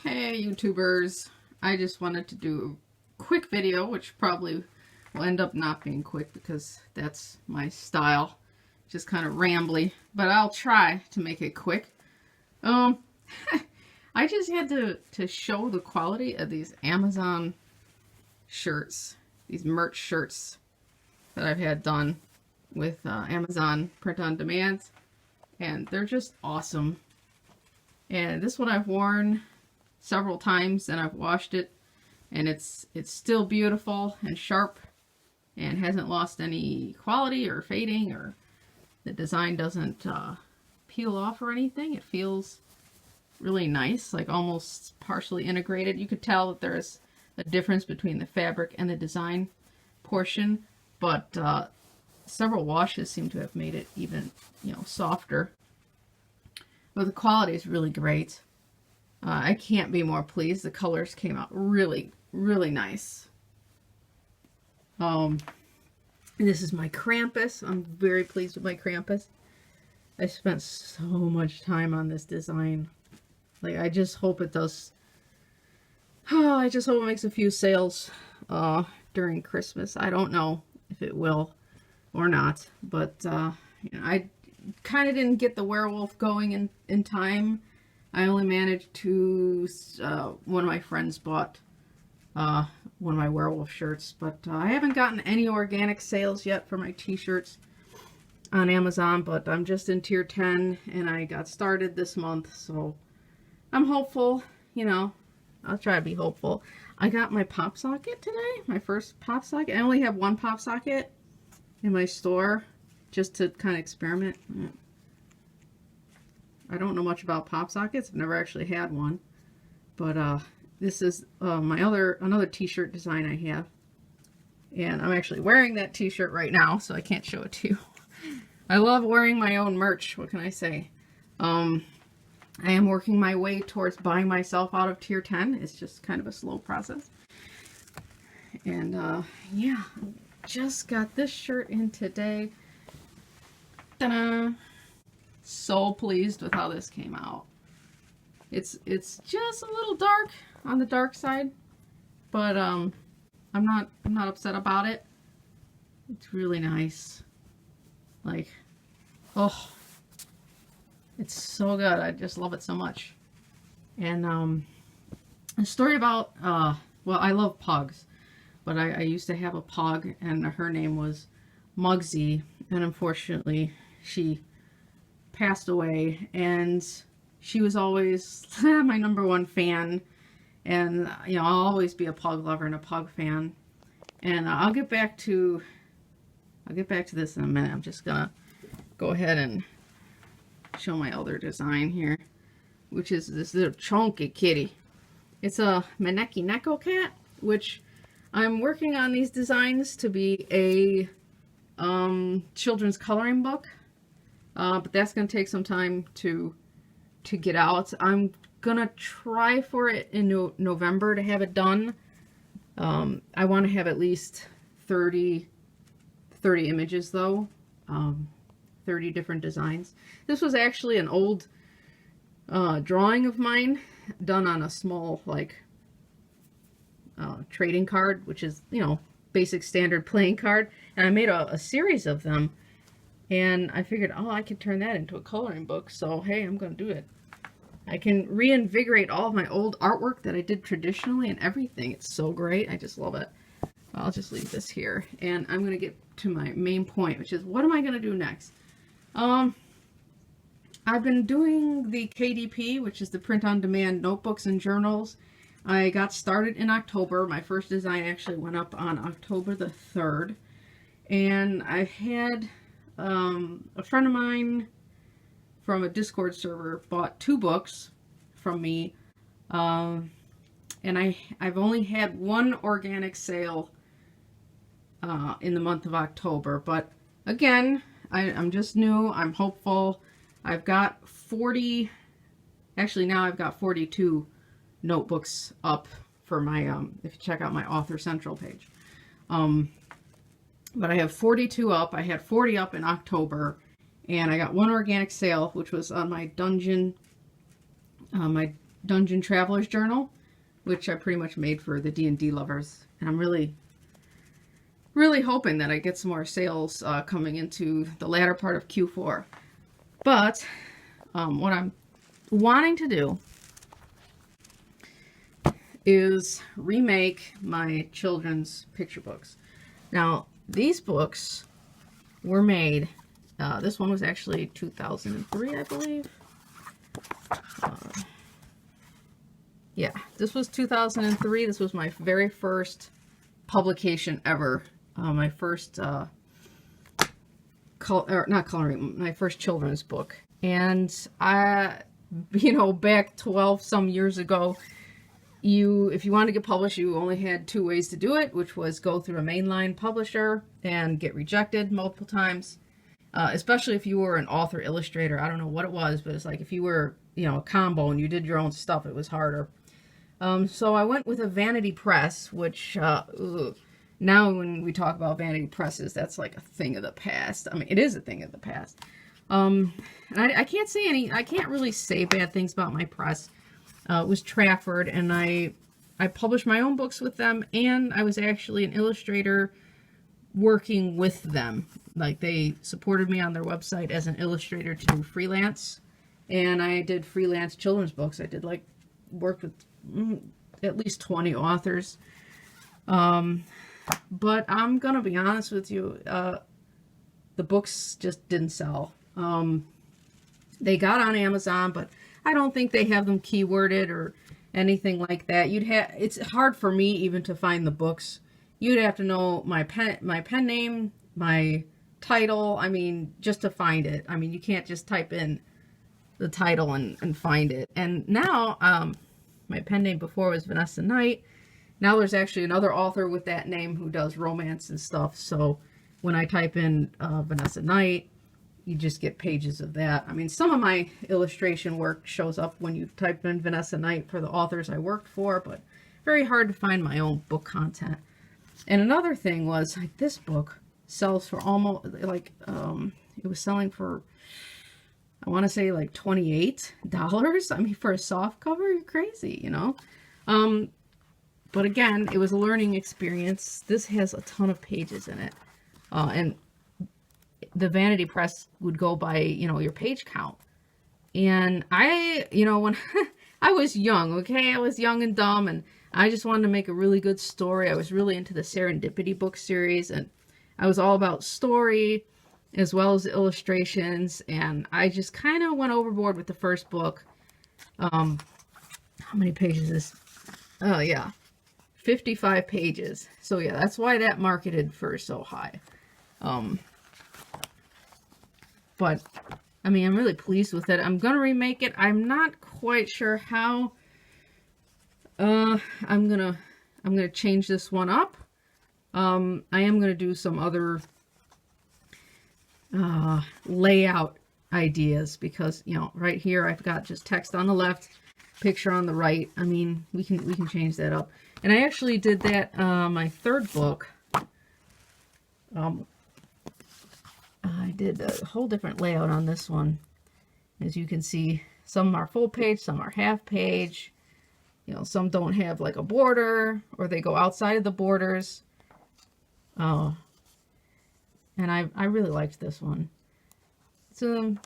Hey YouTubers, I just wanted to do a quick video, which probably will end up not being quick because that's my style, just kind of rambly, but I'll try to make it quick. I just had to show the quality of these Amazon shirts, these merch shirts that I've had done with Amazon print on demand, and they're just awesome. And this one I've worn several times and I've washed it, and it's still beautiful and sharp and hasn't lost any quality or fading, or the design doesn't peel off or anything. It feels really nice, like almost partially integrated. You could tell that there's a difference between the fabric and the design portion, but several washes seem to have made it even, softer. But the quality is really great. I can't be more pleased. The colors came out really, really nice. This is my Krampus. I'm very pleased with my Krampus. I spent so much time on this design. Like, I just hope it does. Oh, I just hope it makes a few sales during Christmas. I don't know if it will or not, but I kind of didn't get the werewolf going in time. I only managed to, one of my friends bought one of my werewolf shirts, but I haven't gotten any organic sales yet for my t-shirts on Amazon, but I'm just in tier 10 and I got started this month, so I'm hopeful, I'll try to be hopeful. I got my pop socket today, my first pop socket. I only have one pop socket in my store just to kind of experiment. I don't know much about pop sockets. I've never actually had one, but this is another t-shirt design I have, and I'm actually wearing that t-shirt right now, so I can't show it to you. I love wearing my own merch. What can I say? I am working my way towards buying myself out of tier 10. It's just kind of a slow process, and yeah, just got this shirt in today. Ta-da! So pleased with how this came out. It's just a little dark on the dark side, but I'm not upset about it. It's really nice. Like, oh, it's so good. I just love it so much. And a story about well, I love pugs, but I used to have a pug, and her name was Mugsy, and unfortunately she passed away, and she was always my #1 fan, and I'll always be a pug lover and a pug fan. And I'll get back to this in a minute. I'm just gonna go ahead and show my other design here, which is this little chunky kitty. It's a Maneki Neko cat, which I'm working on these designs to be a children's coloring book. But that's going to take some time to get out. I'm going to try for it in November to have it done. I want to have at least 30 images though. 30 different designs. This was actually an old drawing of mine done on a small, like, trading card, which is, basic standard playing card. And I made a series of them. And I figured, oh, I could turn that into a coloring book. So, hey, I'm going to do it. I can reinvigorate all of my old artwork that I did traditionally and everything. It's so great. I just love it. I'll just leave this here. And I'm going to get to my main point, which is, what am I going to do next? I've been doing the KDP, which is the print-on-demand notebooks and journals. I got started in October. My first design actually went up on October the 3rd. And I've had a friend of mine from a Discord server bought 2 books from me, and I've only had one organic sale in the month of October, but again, I'm just new. I'm hopeful. I've got 40, actually now I've got 42 notebooks up for my, if you check out my Author Central page. But I have 42 up. I had 40 up in October, and I got one organic sale, which was on my dungeon, my Dungeon Traveler's Journal, which I pretty much made for the D&D lovers. And I'm really hoping that I get some more sales coming into the latter part of Q4. But what I'm wanting to do is remake my children's picture books. Now, these books were made, this one was actually 2003, I believe. Yeah, this was 2003. This was my very first publication ever. My first, my first children's book. And back 12 some years ago, if you wanted to get published, you only had two ways to do it, which was go through a mainline publisher and get rejected multiple times. Especially if you were an author illustrator. I don't know what it was, but it's like if you were, a combo and you did your own stuff, it was harder. So I went with a vanity press, which, now when we talk about vanity presses, that's like a thing of the past. I mean, it is a thing of the past. And I can't really say bad things about my press. It was Trafford, and I published my own books with them, and I was actually an illustrator working with them. Like, they supported me on their website as an illustrator to do freelance, and I did freelance children's books. I did worked with at least 20 authors. But I'm gonna be honest with you, the books just didn't sell. They got on Amazon, but I don't think they have them keyworded or anything like that. It's hard for me even to find the books. You'd have to know my pen name, my title. I mean, just to find it. I mean, you can't just type in the title and find it. And now, my pen name before was Vanessa Knight. Now there's actually another author with that name who does romance and stuff. So when I type in Vanessa Knight, you just get pages of that. I mean, some of my illustration work shows up when you type in Vanessa Knight for the authors I worked for, but very hard to find my own book content. And another thing was, this book sells for almost, it was selling for, I want to say $28. I mean, for a soft cover, you're crazy, But again, it was a learning experience. This has a ton of pages in it. And the vanity press would go by, your page count. And when I was young, okay? I was young and dumb, and I just wanted to make a really good story. I was really into the Serendipity book series, and I was all about story as well as illustrations, and I just kind of went overboard with the first book. How many pages is this? Oh, yeah. 55 pages. So yeah, that's why that marketed for so high. But I mean, I'm really pleased with it. I'm gonna remake it. I'm not quite sure how. I'm gonna change this one up. I am gonna do some other layout ideas because right here I've got just text on the left, picture on the right. I mean, we can change that up. And I actually did that my third book. I did a whole different layout on this one. As you can see, some are full page, some are half page. Some don't have like a border, or they go outside of the borders. And I really liked this one. So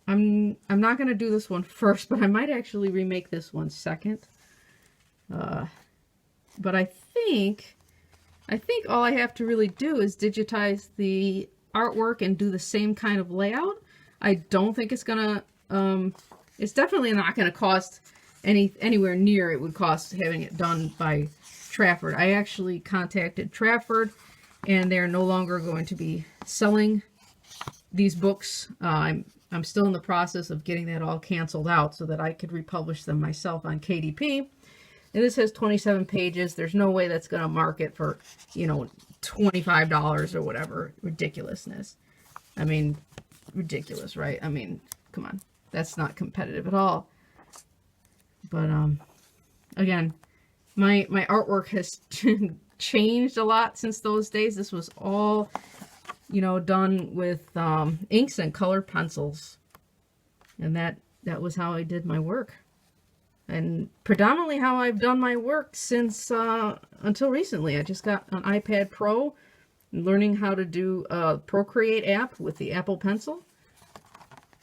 I'm not gonna do this one first, but I might actually remake this one second. But I think all I have to really do is digitize the artwork and do the same kind of layout. I don't think it's gonna, it's definitely not gonna cost anywhere near it would cost having it done by Trafford. I actually contacted Trafford, and they're no longer going to be selling these books. I'm still in the process of getting that all canceled out so that I could republish them myself on KDP. And this has 27 pages. There's no way that's going to market for, $25 or whatever. Ridiculousness. I mean, ridiculous, right? I mean, come on. That's not competitive at all. But, again, my artwork has changed a lot since those days. This was all, done with inks and colored pencils. And that was how I did my work. And predominantly how I've done my work since until recently. I just got an iPad Pro, learning how to do a Procreate app with the Apple Pencil.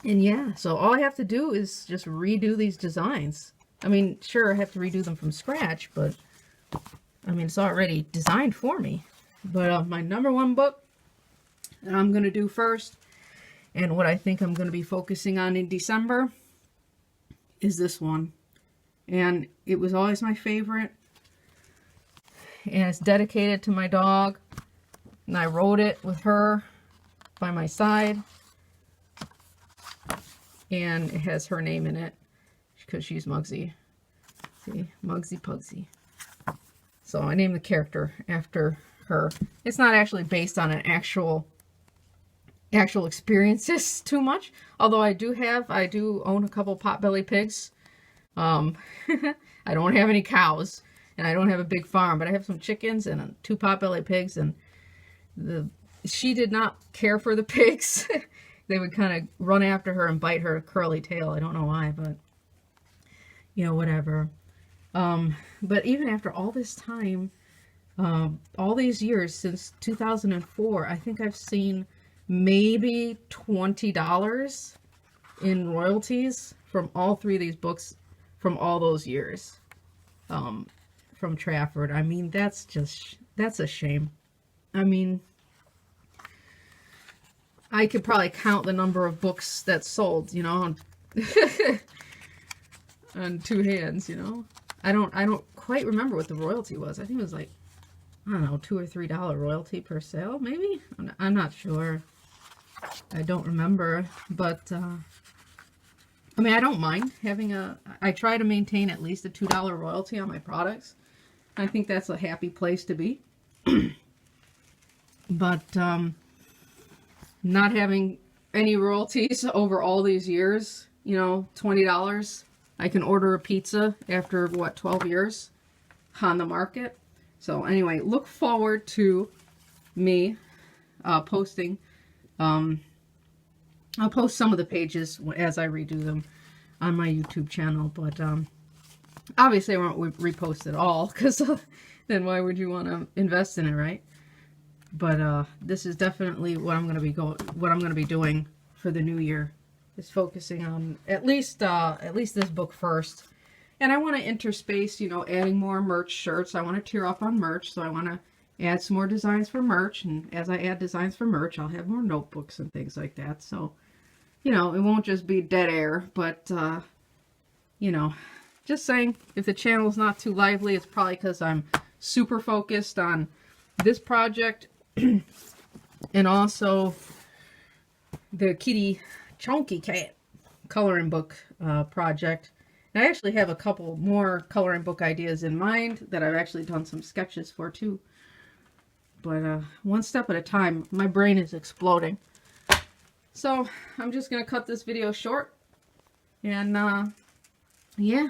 And yeah, so all I have to do is just redo these designs. I mean, sure, I have to redo them from scratch, but I mean, it's already designed for me. But my #1 book that I'm going to do first, and what I think I'm going to be focusing on in December, is this one. And it was always my favorite. And it's dedicated to my dog. And I wrote it with her by my side. And it has her name in it because she's Mugsy. See, Mugsy Pugsy. So I named the character after her. It's not actually based on an actual experiences too much. Although I do own a couple potbelly pigs. I don't have any cows, and I don't have a big farm, but I have some chickens and 2 potbelly pigs, and she did not care for the pigs. They would kind of run after her and bite her curly tail. I don't know why, but you know, whatever. But even after all this time, all these years since 2004, I think I've seen maybe $20 in royalties from all 3 of these books from all those years, from Trafford. I mean, that's a shame. I mean, I could probably count the number of books that sold, you know, on 2 hands, you know. I don't quite remember what the royalty was. I think it was like, I don't know, $2 or $3 royalty per sale, maybe? I'm not sure. I don't remember, but, I mean, I don't mind having I try to maintain at least a $2 royalty on my products. I think that's a happy place to be. But, not having any royalties over all these years, you know, $20. I can order a pizza after, what, 12 years on the market. So anyway, look forward to me posting. I'll post some of the pages as I redo them on my YouTube channel, but obviously I won't repost it all, because then why would you want to invest in it, right? But this is definitely what I'm going to be doing for the new year, is focusing on at least this book first. And I want to interspace, you know, adding more merch shirts. I want to tear up on merch, so I want to add some more designs for merch. And as I add designs for merch, I'll have more notebooks and things like that. So, you know, it won't just be dead air, but, you know, just saying, if the channel's not too lively, it's probably because I'm super focused on this project and also the Kitty Chunky Cat coloring book project. And I actually have a couple more coloring book ideas in mind that I've actually done some sketches for too. But one step at a time. My brain is exploding. So I'm just going to cut this video short. And yeah,